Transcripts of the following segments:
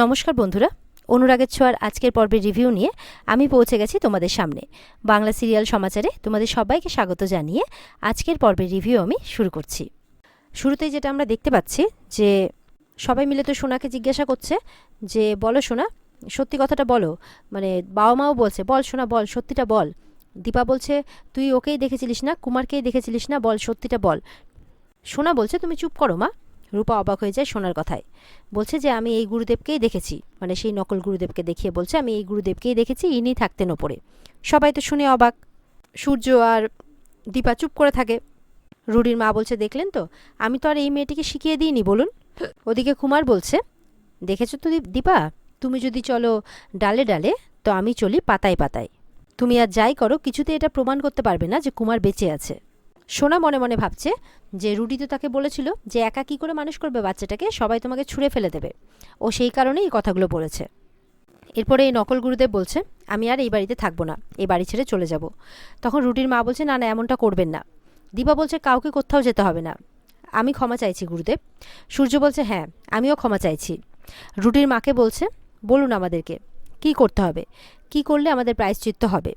নমস্কার বন্ধুরা, অনুরাগের ছোঁয়ার আজকের পর্বের রিভিউ নিয়ে আমি পৌঁছে গেছি তোমাদের সামনে। বাংলা সিরিয়াল সমাচারে তোমাদের সবাইকে স্বাগত জানিয়ে আজকের পর্বের রিভিউ আমি শুরু করছি। শুরুতেই যেটা আমরা দেখতে পাচ্ছি যে সবাই মিলে তো সোনাকে জিজ্ঞাসা করছে যে বলো সোনা, সত্যি কথাটা বলো। মানে বাবা মাও বলছে বল সোনা বল, সত্যিটা বল। দীপা বলছে তুই ওকেই দেখেছিলিস না, কুমারকেই দেখেছিলিস না, বল সত্যিটা বল। সোনা বলছে তুমি চুপ করো মা। রূপা অবাক হয়ে যায় সোনার কথায়, বলছে যে আমি এই গুরুদেবকেই দেখেছি, মানে সেই নকল গুরুদেবকে দেখিয়ে বলছে আমি এই গুরুদেবকেই দেখেছি, ইনি থাকতেন ওপরে। সবাই তো শুনে অবাক। সূর্য আর দীপা চুপ করে থাকে। রুডির মা বলছে দেখলেন তো, আমি তো আর এই মেয়েটিকে শিখিয়ে দিইনি বলুন। ওদিকে কুমার বলছে দেখেছো তো দীপা, তুমি যদি চলো ডালে ডালে তো আমি চলি পাতায় পাতায়। তুমি আর যাই করো কিছুতে এটা প্রমাণ করতে পারবে না যে কুমার বেঁচে আছে। সোনা মনে মনে ভাবছে যে রুডি তো তাকে বলেছিল যে একা কী করে মানুষ করবে বাচ্চাটাকে, সবাই তোমাকে ছুঁড়ে ফেলে দেবে, ও সেই কারণেই এই কথাগুলো বলেছে। এরপরে এই নকল গুরুদেব বলছে আমি আর এই বাড়িতে থাকবো না, এই বাড়ি ছেড়ে চলে যাব। তখন রুডির মা বলছে না না, এমনটা করবেন না। দীপা বলছে কাউকে কোথাও যেতে হবে না, আমি ক্ষমা চাইছি গুরুদেব। সূর্য বলছে হ্যাঁ আমিও ক্ষমা চাইছি। রুডির মাকে বলছে বলুন আমাদেরকে কি করতে হবে, কি করলে আমাদের প্রায়শ্চিত্ত হবে।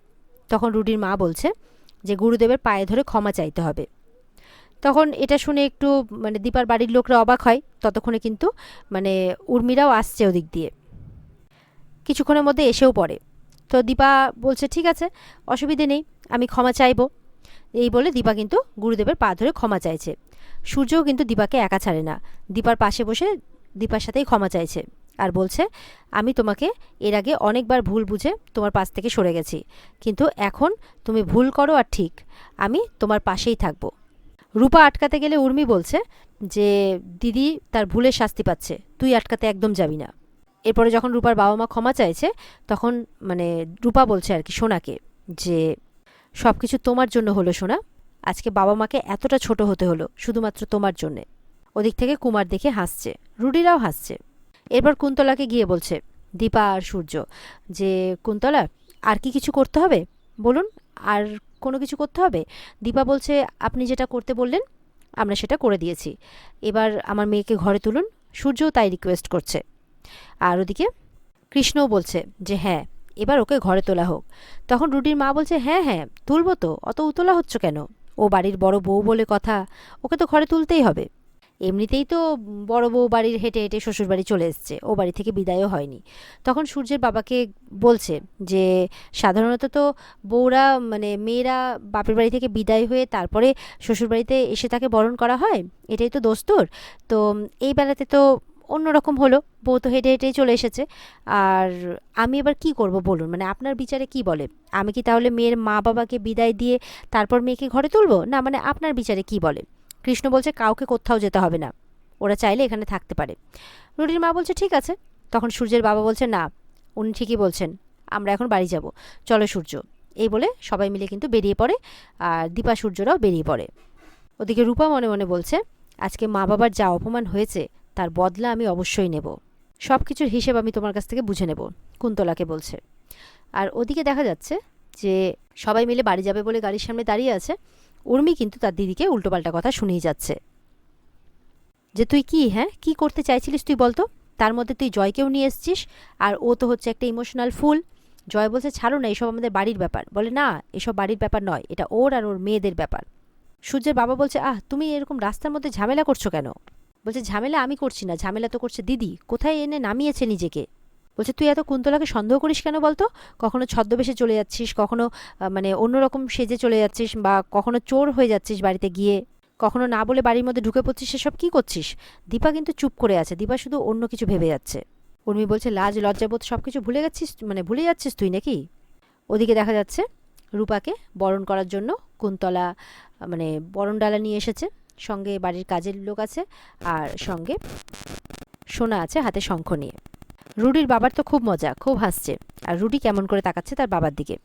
তখন রুডির মা বলছে যে গুরুদেবের পায়ে ধরে ক্ষমা চাইতে হবে। তখন এটা শুনে একটু মানে দীপার বাড়ির লোকরা অবাক হয়। ততক্ষণে কিন্তু মানে উর্মিরাও আসছে ওদিক দিয়ে, কিছুক্ষণের মধ্যে এসেও পড়ে। তো দীপা বলছে ঠিক আছে, অসুবিধে নেই, আমি ক্ষমা চাইবো। এই বলে দীপা কিন্তু গুরুদেবের পা ধরে ক্ষমা চাইছে। সূর্যও কিন্তু দীপাকে একা ছাড়ে না, দীপার পাশে বসে দীপার সাথেই ক্ষমা চাইছে আর বলছে আমি তোমাকে এর আগে অনেকবার ভুল বুঝে তোমার পাশ থেকে সরে গেছি, কিন্তু এখন তুমি ভুল করো আর ঠিক, আমি তোমার পাশেই থাকবো। রূপা আটকাতে গেলে উর্মি বলছে যে দিদি তার ভুলের শাস্তি পাচ্ছে, তুই আটকাতে একদম যাবি না। এরপরে যখন রূপার বাবা মা ক্ষমা চাইছে তখন মানে রূপা বলছে আর কি সোনাকে যে সব কিছু তোমার জন্য হলো সোনা, আজকে বাবা মাকে এতটা ছোট হতে হলো শুধুমাত্র তোমার জন্যে। ওদিক থেকে কুমার দেখে হাসছে, রুডিরাও হাসছে। এরপর কুন্তলাকে গিয়ে বলছে দীপা আর সূর্য যে কুন্তলা আর কি কিছু করতে হবে বলুন, আর কোনো কিছু করতে হবে। দীপা বলছে আপনি যেটা করতে বললেন আমরা সেটা করে দিয়েছি, এবার আমার মেয়েকে ঘরে তুলুন। সূর্যও তাই রিকোয়েস্ট করছে। আর ওদিকে কৃষ্ণও বলছে যে হ্যাঁ এবার ওকে ঘরে তোলা হোক। তখন রুডির মা বলছে হ্যাঁ হ্যাঁ তুলবো তো, অত উতলা হচ্ছ কেন, ও বাড়ির বড় বউ বলে কথা, ওকে তো ঘরে তুলতেই হবে। এমনিতেই তো বড় বউ বাড়ির হেঁটে হেঁটে শ্বশুর বাড়ি চলে এসছে, ও বাড়ি থেকে বিদায়ও হয়নি। তখন সূর্যের বাবাকে বলছে যে সাধারণত তো বউরা মানে মেয়েরা বাপের বাড়ি থেকে বিদায় হয়ে তারপরে শ্বশুর বাড়িতে এসে তাকে বরণ করা হয়, এটাই তো দস্তুর। তো এই বেলাতে তো অন্যরকম হলো, বউ তো হেঁটে হেঁটেই চলে এসেছে। আর আমি এবার কি করব বলুন, মানে আপনার বিচারে কি বলে, আমি কি তাহলে মেয়ের মা বাবাকে বিদায় দিয়ে তারপর মেয়েকে ঘরে তুলবো না, মানে আপনার বিচারে কি বলে। কৃষ্ণ বলছে কাউকে কোথাও যেতে হবে না, ওরা চাইলে এখানে থাকতে পারে। রুডির মা বলছে ঠিক আছে। তখন সূর্যের বাবা বলছে না উনি ঠিকই বলছেন, আমরা এখন বাড়ি যাব, চলো সূর্য। এই বলে সবাই মিলে কিন্তু বেরিয়ে পড়ে, আর দীপা সূর্যরাও বেরিয়ে পড়ে। ওদিকে রূপা মনে মনে বলছে আজকে মা বাবার যা অপমান হয়েছে তার বদলা আমি অবশ্যই নেব, সব কিছুর হিসেব আমি তোমার কাছ থেকে বুঝে নেব, কুন্তলাকে বলছে। আর ওদিকে দেখা যাচ্ছে যে সবাই মিলে বাড়ি যাবে বলে গাড়ির সামনে দাঁড়িয়ে আছে। উর্মি কিন্তু তার দিদিকে উল্টোপাল্টা কথা শুনেই যাচ্ছে যে তুই কি হ্যাঁ কি করতে চাইছিলিস তুই বলতো, তার মধ্যে তুই জয়কেও নিয়ে এসছিস, আর ও তো হচ্ছে একটা ইমোশনাল ফুল। জয় বলছে ছাড়ো না, এসব আমাদের বাড়ির ব্যাপার। বলে না এসব বাড়ির ব্যাপার নয়, এটা ওর আর ওর মেয়েদের ব্যাপার। সূর্যের বাবা বলছে তুমি এরকম রাস্তার মধ্যে ঝামেলা করছো কেন। বলছে ঝামেলা আমি করছি না, ঝামেলা তো করছে দিদি, কোথায় এনে নামিয়েছে নিজেকে। বলছে তুই এত কুন্তলাকে সন্দেহ করিস কেন বলতো, কখনো ছদ্মবেশে চলে যাচ্ছিস, কখনো মানে অন্যরকম সেজে চলে যাচ্ছিস, বা কখনো চোর হয়ে যাচ্ছিস বাড়িতে গিয়ে, কখনো না বলে বাড়ির মধ্যে ঢুকে পড়ছিস, সেসব কি করছিস। দীপা কিন্তু চুপ করে আছে, দীপা শুধু অন্য কিছু ভেবে যাচ্ছে। উর্মি বলছে লাজ লজ্জাবোধ সব কিছু ভুলে গেছিস, মানে ভুলে যাচ্ছিস তুই নাকি। ওদিকে দেখা যাচ্ছে রূপাকে বরণ করার জন্য কুন্তলা মানে বরণ ডালা নিয়ে এসেছে, সঙ্গে বাড়ির কাজের লোক আছে, আর সঙ্গে সোনা আছে হাতে শঙ্খ নিয়ে। রুডির বাবার তো খুব মজা, খুব হাসছে, আর রুডি কেমন করে তাকাচ্ছে তার বাবার দিকে।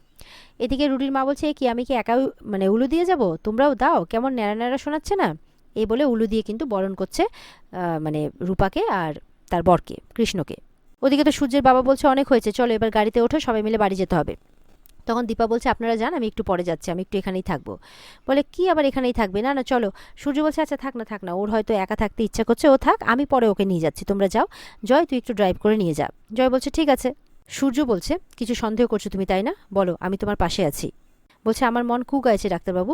এদিকে রুডির মা বলছে কি আমি কি একা মানে উলু দিয়ে যাব, তোমরাও দাও, কেমন ন্যাড়া ন্যাড়া শোনাচ্ছে না। এই বলে উলু দিয়ে কিন্তু বরণ করছে মানে রূপাকে আর তার বরকে কৃষ্ণকে। ওদিকে তো সূর্যের বাবা বলছে অনেক হয়েছে, চলো এবার গাড়িতে ওঠো, সবাই মিলে বাড়ি যেতে হবে। তখন দীপা বলছে আপনারা যান, আমি একটু পরে যাচ্ছি, আমি একটু এখানেই থাকবো। বলে কি আবার এখানেই থাকবে? না না চলো। সূর্য বলছে আচ্ছা থাক না, ওর হয়তো একা থাকতে ইচ্ছা করছে, ও থাক, আমি পরে ওকে নিয়ে যাচ্ছি, তোমরা যাও। জয় তুই একটু ড্রাইভ করে নিয়ে যা। জয় বলছে ঠিক আছে। সূর্য বলছে কিছু সন্দেহ করছো তুমি তাই না, বলো, আমি তোমার পাশে আছি। বলছে আমার মন কু গাইছে ডাক্তারবাবু,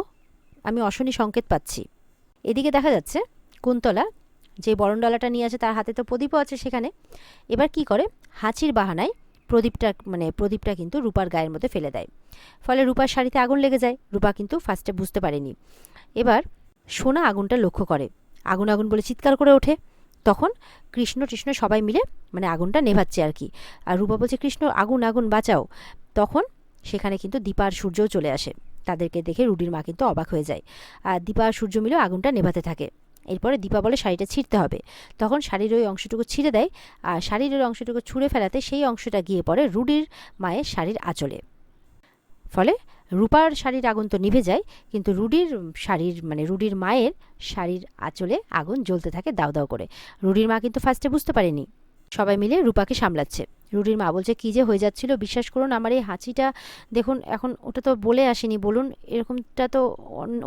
আমি অশনি সংকেত পাচ্ছি। এদিকে দেখা যাচ্ছে কুন্তলা যে বরণডালাটা নিয়ে আছে তার হাতে তো প্রদীপও আছে সেখানে। এবার কি করে, হাঁচির বাহানায় প্রদীপটা কিন্তু রূপার গায়ের মধ্যে ফেলে দেয়। ফলে রূপার শাড়িতে আগুন লেগে যায়। রূপা কিন্তু ফার্স্টে বুঝতে পারেনি। এবার সোনা আগুনটা লক্ষ্য করে, আগুন আগুন বলে চিৎকার করে ওঠে। তখন কৃষ্ণ সবাই মিলে আগুনটা নেভাচ্ছে আর কি। আর রূপা বলছে কৃষ্ণ আগুন আগুন বাঁচাও। তখন সেখানে কিন্তু দীপা আর সূর্যও চলে আসে। তাদেরকে দেখে রুডির মা কিন্তু অবাক হয়ে যায়। আর দীপা আর সূর্য মিলেও আগুনটা নেভাতে থাকে। এরপরে দীপা বলে শাড়িটা ছিঁড়তে হবে। তখন শাড়ির ওই অংশটুকু ছিঁড়ে দেয়। আর শাড়ির ওই অংশটুকু ছুঁড়ে ফেলাতে সেই অংশটা গিয়ে পড়ে রুডির মায়ের শাড়ির আঁচলে। ফলে রূপার শাড়ির আগুন তো নিভে যায়, কিন্তু রুডির মায়ের শাড়ির আঁচলে আগুন জ্বলতে থাকে দাউ দাউ করে। রুডির মা কিন্তু ফার্স্টে বুঝতে পারেনি। সবাই মিলে রূপাকে সামলাচ্ছে। রুডির মা বলছে কী যে হয়ে যাচ্ছিল বিশ্বাস করুন, আমার এই হাঁচিটা দেখুন এখন, ওটা তো বলে আসেনি বলুন, এরকমটা তো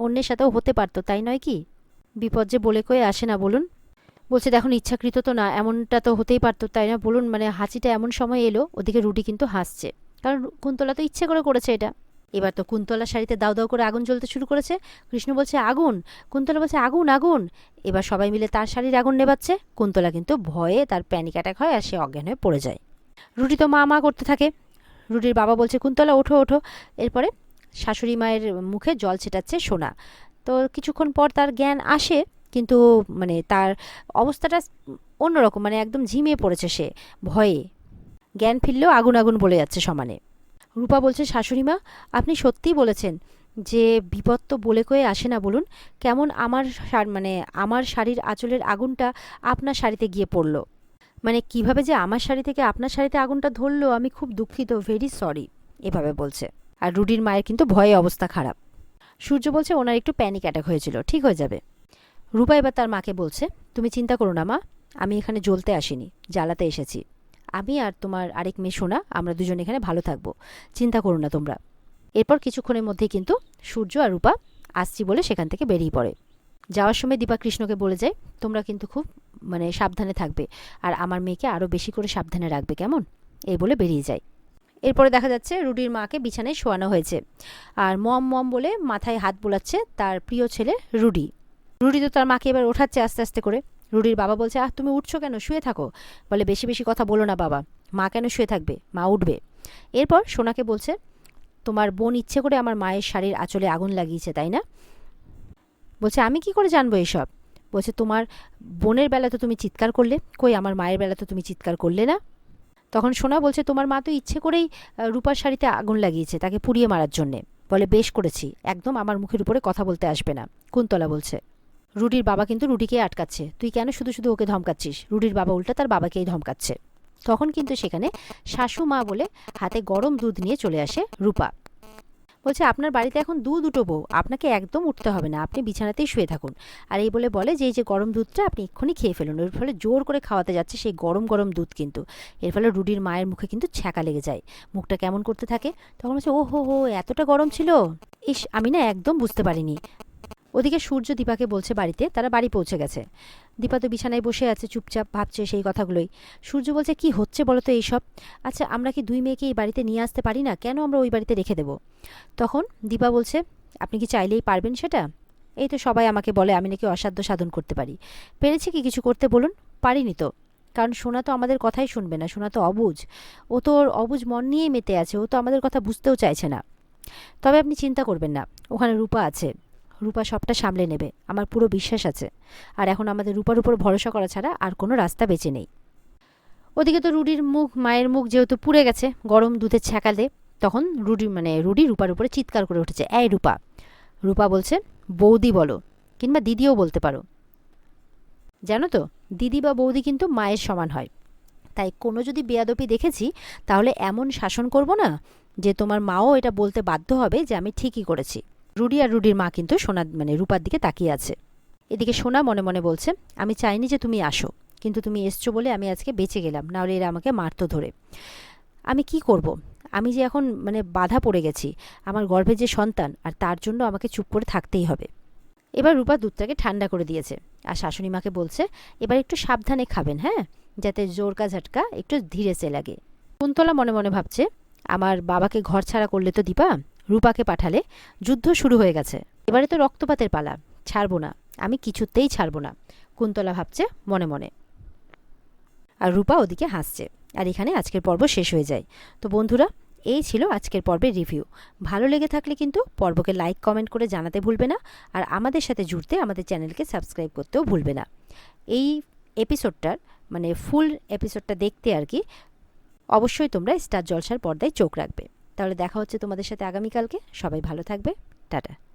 অন্যের সাথেও হতে পারতো তাই নয় কি? বিপদ যে বলে কয়ে আসে না বলুন। বলছে দেখুন ইচ্ছাকৃত তো না, এমনটা তো হতেই পারতো তাই না বলুন, হাঁচিটা এমন সময় এলো। ওদিকে রুডি কিন্তু হাসছে, কারণ কুন্তলা তো ইচ্ছে করে করেছে এটা। এবার তো কুন্তলার শাড়িতে দাউ দাউ করে আগুন জ্বলতে শুরু করেছে। কৃষ্ণ বলছে আগুন, কুন্তলা বলছে আগুন আগুন। এবার সবাই মিলে তার শাড়ির আগুন নেভাচ্ছে। কুন্তলা কিন্তু ভয়ে তার প্যানিক অ্যাটাক হয় আর সে অজ্ঞান হয়ে পড়ে যায়। রুডি তো মা করতে থাকে। রুডির বাবা বলছে কুন্তলা ওঠো ওঠো। এরপরে শাশুড়ি মায়ের মুখে জল ছেটাচ্ছে সোনা। তো কিছুক্ষণ পর তার জ্ঞান আসে, কিন্তু তার অবস্থাটা অন্যরকম, একদম ঝিমিয়ে পড়েছে সে ভয়ে। জ্ঞান ফিরলেও আগুন আগুন বলে যাচ্ছে সমানে। রূপা বলছে শাশুড়ি মা আপনি সত্যিই বলেছেন যে বিপদ তো বলে কয়ে আসে না বলুন, কেমন আমার শাড়ির আঁচলের আগুনটা আপনার শাড়িতে গিয়ে পড়লো, কিভাবে যে আমার শাড়ি থেকে আপনার শাড়িতে আগুনটা ধরলো, আমি খুব দুঃখিত, ভেরি সরি, এভাবে বলছে। আর রুডির মায়ের কিন্তু ভয়ে অবস্থা খারাপ। সূর্য বলছে ওনার একটু প্যানিক অ্যাটাক হয়েছিল, ঠিক হয়ে যাবে। রূপা এবার তার মাকে বলছে তুমি চিন্তা করো না মা, আমি এখানে জ্বলতে আসিনি, জ্বালাতে এসেছি। আমি আর তোমার আরেক মেয়ে সোনা আমরা দুজন এখানে ভালো থাকবো, চিন্তা করো না তোমরা। এরপর কিছুক্ষণের মধ্যেই কিন্তু সূর্য আর রূপা আসছি বলে সেখান থেকে বেরিয়ে পড়ে। যাওয়ার সময় দীপা কৃষ্ণকে বলে যায় তোমরা কিন্তু খুব সাবধানে থাকবে, আর আমার মেয়েকে আরও বেশি করে সাবধানে রাখবে কেমন, এই বলে বেরিয়ে যায়। এরপরে দেখা যাচ্ছে রুডির মাকে বিছানায় শোয়ানো হয়েছে, আর মম মম বলে মাথায় হাত বোলাচ্ছে তার প্রিয় ছেলে রুডি। রুডি তো তার মাকে এবার ওঠাচ্ছে আস্তে আস্তে করে। রুডির বাবা বলছে তুমি উঠছো কেন, শুয়ে থাকো। বলে বেশি বেশি কথা বলো না বাবা, মা কেন শুয়ে থাকবে, মা উঠবে। এরপর সোনাকে বলছে তোমার বোন ইচ্ছে করে আমার মায়ের শাড়ির আঁচলে আগুন লাগিয়েছে তাই না? বলছে আমি কি করে জানবো এসব? বলছে তোমার বোনের বেলা তো তুমি চিৎকার করলে, কই আমার মায়ের বেলা তো তুমি চিৎকার করলে না। তখন সোনা বলছে তোমার মা তো ইচ্ছে করেই রূপার শাড়িতে আগুন লাগিয়েছে তাকে পুড়িয়ে মারার জন্যে। বলে বেশ করেছি, একদম আমার মুখের উপরে কথা বলতে আসবে না, কুন্তলা বলছে। রুডির বাবা কিন্তু রুডিকে আটকাচ্ছে, তুই কেন শুধু শুধু ওকে ধমকাচ্ছিস। রুডির বাবা উল্টা তার বাবাকেই ধমকাচ্ছে। তখন কিন্তু সেখানে শাশু মা বলে হাতে গরম দুধ নিয়ে চলে আসে রূপা। বলছে আপনার বাড়িতে এখন দুটো বউ, আপনাকে একদম উঠতে হবে না, আপনি বিছানাতেই শুয়ে থাকুন। আর এই বলে যে এই যে গরম দুধটা আপনি এক্ষুনি খেয়ে ফেলুন। এর ফলে জোর করে খাওয়াতে যাচ্ছে সেই গরম গরম দুধ কিন্তু। এর ফলে রুডির মায়ের মুখে কিন্তু ছ্যাঁকা লেগে যায়, মুখটা কেমন করতে থাকে। তখন বলছে ও হো এতটা গরম ছিল, ইস আমি না একদম বুঝতে পারিনি। ওদিকে সূর্য দীপাকে বলছে বাড়িতে তারা বাড়ি পৌঁছে গেছে। দীপা তো বিছানায় বসে আছে চুপচাপ ভাবছে সেই কথাগুলোই। সূর্য বলছে কি হচ্ছে বলো তো এইসব, আচ্ছা আমরা কি দুই মেয়েকে এই বাড়িতে নিয়ে আসতে পারি না, কেন আমরা ওই বাড়িতে রেখে দেবো? তখন দীপা বলছে আপনি কি চাইলেই পারবেন সেটা? এই তো সবাই আমাকে বলে আমি নাকি অসাধ্য সাধন করতে পারি, পেরেছি কি কিছু করতে বলুন? পারিনি তো, কারণ সোনা তো আমাদের কথাই শুনবে না, সোনা তো অবুঝ, ও তো ওর অবুঝ মন নিয়েই মেতে আছে, ও তো আমাদের কথা বুঝতেও চাইছে না। তবে আপনি চিন্তা করবেন না, ওখানে রূপা আছে, রূপা সবটা সামলে নেবে, আমার পুরো বিশ্বাস আছে। আর এখন আমাদের রূপার উপর ভরসা করা ছাড়া আর কোনো রাস্তা বেঁচে নেই। ওদিকে তো মায়ের মুখ যেহেতু পুড়ে গেছে গরম দুধের ছ্যাঁকালে, তখন রুডি রূপার উপরে চিৎকার করে উঠেছে, এই রূপা। রূপা বলছে বৌদি বলো, কিংবা দিদিও বলতে পারো। জানো তো দিদি বা বৌদি কিন্তু মায়ের সমান হয়, তাই কোনো যদি বেয়াদপি দেখেছি তাহলে এমন শাসন করব না যে তোমার মাও এটা বলতে বাধ্য হবে যে আমি ঠিকই করেছি। রুডি আর রুডির মা কিন্তু সোনা রূপার দিকে তাকিয়ে আছে। এদিকে সোনা মনে মনে বলছে আমি চাইনি যে তুমি আসো, কিন্তু তুমি এসছো বলে আমি আজকে বেঁচে গেলাম, নাহলে এরা আমাকে মারতো ধরে। আমি কি করব, আমি যে এখন মানে বাধা পড়ে গেছি, আমার গর্ভে যে সন্তান, আর তার জন্য আমাকে চুপ করে থাকতেই হবে। এবার রূপা দুধটাকে ঠান্ডা করে দিয়েছে আর শাশুড়ি মাকে বলছে এবার একটু সাবধানে খাবেন, হ্যাঁ, যাতে জোরকা ঝাটকা একটু ধীরে সে লাগে। কুন্তলা মনে মনে ভাবছে, আমার বাবাকে ঘর ছাড়া করলে তো দীপা, রূপাকে পাঠালে যুদ্ধ শুরু হয়ে গেছে, এবারে তো রক্তপাতের পালা, ছাড়বো না, আমি কিছুতেই ছাড়বো না, কুন্তলা ভাবছে মনে মনে। আর রূপা ওদিকে হাসছে। আর এখানে আজকের পর্ব শেষ হয়ে যায়। তো বন্ধুরা, এই ছিল আজকের পর্বের রিভিউ। ভালো লেগে থাকলে কিন্তু পর্বকে লাইক কমেন্ট করে জানাতে ভুলবে না, আর আমাদের সাথে জুড়তে আমাদের চ্যানেলকে সাবস্ক্রাইব করতেও ভুলবে না। এই এপিসোডটার মানে ফুল এপিসোডটা দেখতে আর কি অবশ্যই তোমরা স্টার জলসার পর্দায় চোখ রাখবে। তাহলে দেখা হচ্ছে তোমাদের সাথে আগামীকালকে। সবাই ভালো থাকবে, টাটা।